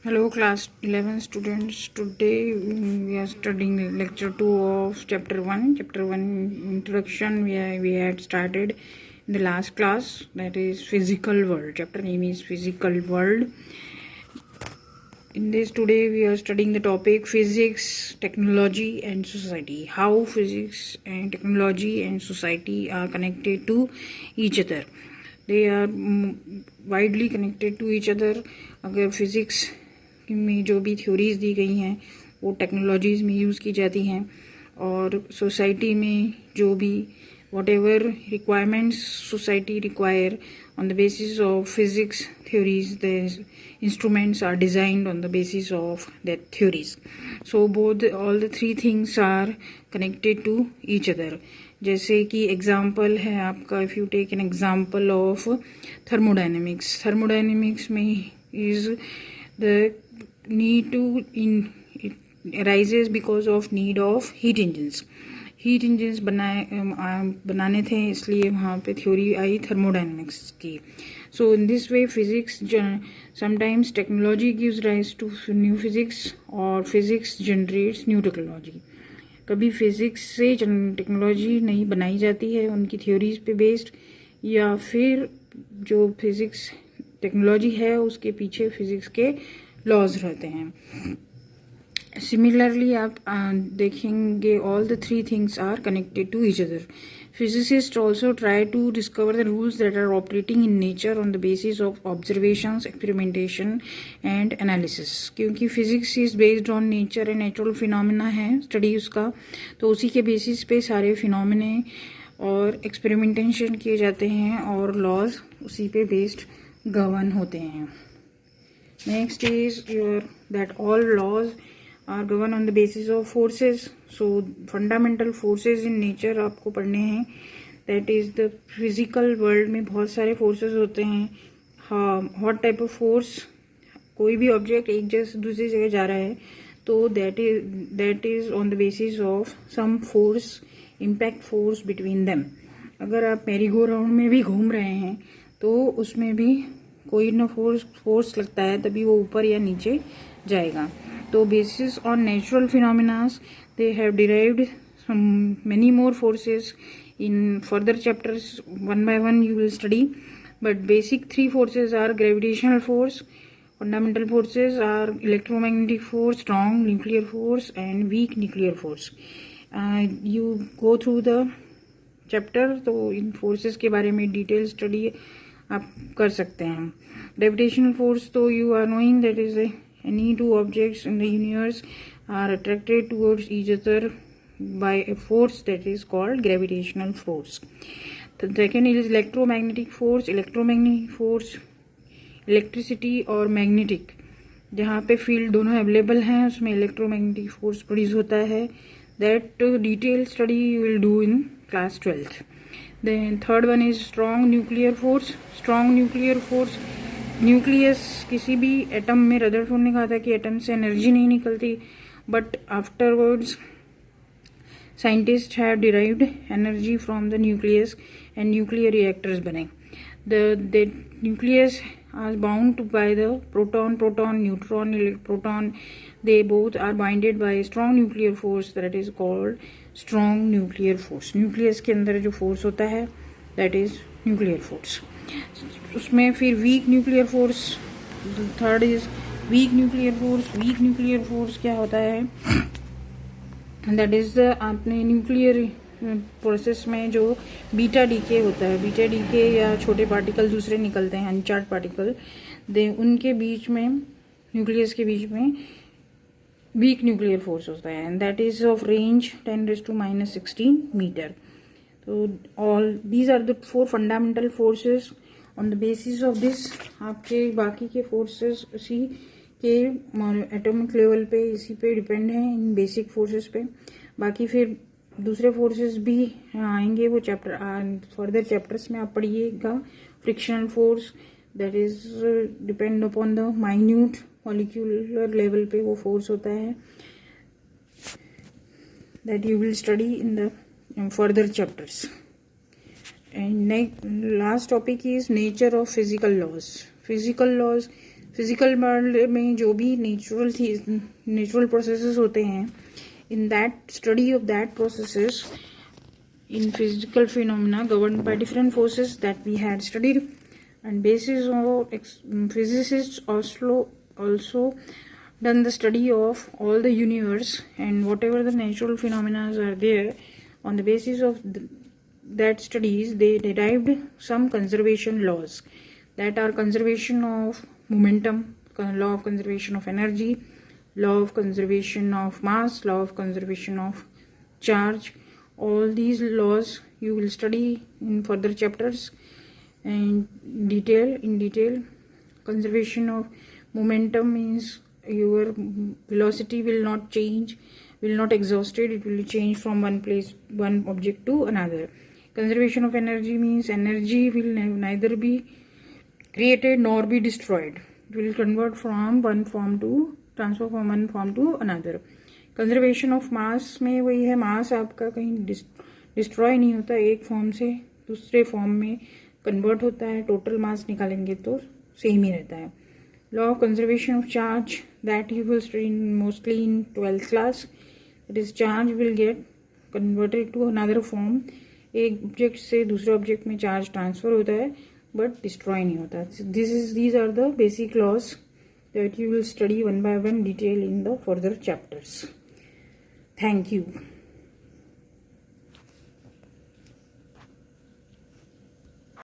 Hello class 11 students. Today we are studying lecture 2 of chapter 1. Chapter 1 introduction we had started in the last class, that is physical world. Chapter name is physical world. In this today we are studying the topic physics, technology and society. How physics and technology and society are connected to each other. They are widely connected to each other. अगर physics में जो भी theories दी गई हैं वो technologies में use की जाती हैं, और सोसाइटी में जो भी what ever requirements society require on the basis of physics theories, the instruments are designed on the basis of that theories. So all the three things are connected to each other. जैसे कि example है आपका, if you take an example of thermodynamics में is the need to it arises because of need of heat engines बनाने थे, इसलिए वहाँ पे थ्योरी आई थर्मोडायनेमिक्स की. So in this way physics sometimes technology gives rise to new physics और physics generates new technology. कभी physics से technology नहीं बनाई जाती है उनकी थ्योरीज पे बेस्ड, या फिर जो फिजिक्स टेक्नोलॉजी है उसके पीछे फिजिक्स के लॉज रहते हैं. सिमिलरली आप देखेंगे all the three things are connected to each other. Physicists also try to discover the rules that are operating in nature on the basis of observations, experimentation and analysis. क्योंकि physics is based on nature and natural phenomena है study उसका, तो उसी के basis पे सारे फिनोमिने और experimentation किए जाते हैं और लॉज उसी पे बेस्ड गवर्न होते हैं. Next is that all laws are governed on the basis of forces. So fundamental forces in nature आपको पढ़ने हैं. That is the physical world में बहुत सारे forces होते हैं. हाँ, what type of force? कोई भी ऑब्जेक्ट एक जगह दूसरी जगह जा रहा है तो that is on the basis of some force, impact force between them. अगर आप मैरी गो राउंड में भी घूम रहे हैं तो उसमें भी कोई ना फोर्स लगता है, तभी वो ऊपर या नीचे जाएगा. तो basis on natural phenomenas they have derived many more forces. In further chapters one by one you will study, but basic three forces are gravitational force, fundamental forces are electromagnetic force, strong nuclear force and weak nuclear force. You go through the chapter, तो इन forces के बारे में detail study आप कर सकते हैं. Gravitational force तो you are knowing that is any two objects in the universe are attracted towards each other by a force that is called gravitational force. The second is electromagnetic force. Electromagnetic force electricity और magnetic जहाँ पे field दोनों available हैं उसमें electromagnetic force produce होता है. That detail study you will do in class 12th. Then third one is strong nuclear force. Strong nuclear force, nucleus किसी भी एटम में रदरफोर्ड ने कहा था कि एटम से एनर्जी नहीं निकलती, but afterwards scientist have derived energy from the nucleus and nuclear reactors बने. The nucleus are bound by the proton, neutron, proton. They both are binded by a strong nuclear force that is called strong nuclear force. Nucleus के अंदर जो force होता है that is nuclear force. उसमें फिर weak nuclear force, third is weak nuclear force. weak nuclear force क्या होता है? that is the आपने न्यूक्लियर प्रोसेस में जो बीटा डीके होता है, बीटा डीके या छोटे पार्टिकल दूसरे निकलते हैं अनचार्ज पार्टिकल, उनके बीच में न्यूक्लियस के बीच में वीक न्यूक्लियर फोर्स होता है, and that is of range 10⁻⁻16 metre. तो all these are the four fundamental forces. On the basis of this आपके बाकी के फोर्सेस उसी के एटॉमिक लेवल पे इसी पे डिपेंड है, इन बेसिक फोर्सेस पे. बाकी फिर दूसरे फोर्सेस भी आएंगे, वो चैप्टर फर्दर चैप्टर्स में आप पढ़िएगा. Frictional force that is depend upon the minute molecular level पे वो फोर्स होता है, that you will study in the further chapters. And last topic is nature of physical laws. Physical laws physical world में जो भी natural processes होते हैं, in that study of that processes in physical phenomena governed by different forces that we had studied, and basis of physicists also done the study of all the universe and whatever the natural phenomena are there. On the basis of that studies, they derived some conservation laws, that are conservation of momentum, law of conservation of energy, law of conservation of mass, law of conservation of charge. All these laws you will study in further chapters and in detail. Conservation of momentum means your velocity will not change, will not exhausted, it will change from one object to another. Conservation of energy means energy will neither be created nor be destroyed, it will transfer from one form to another. Conservation of mass में वही है, मास आपका कहीं destroy नहीं होता, एक form से दूसरे फॉर्म में कन्वर्ट होता है, टोटल मास निकालेंगे तो सेम ही रहता है. Law of conservation of charge, that you will study mostly in 12th class. It is charge will get converted to another form. एक ऑब्जेक्ट से दूसरे ऑब्जेक्ट में चार्ज ट्रांसफर होता है बट डिस्ट्रॉय नहीं होता. these are the basic laws that you will study one by one detail in the further chapters. Thank you.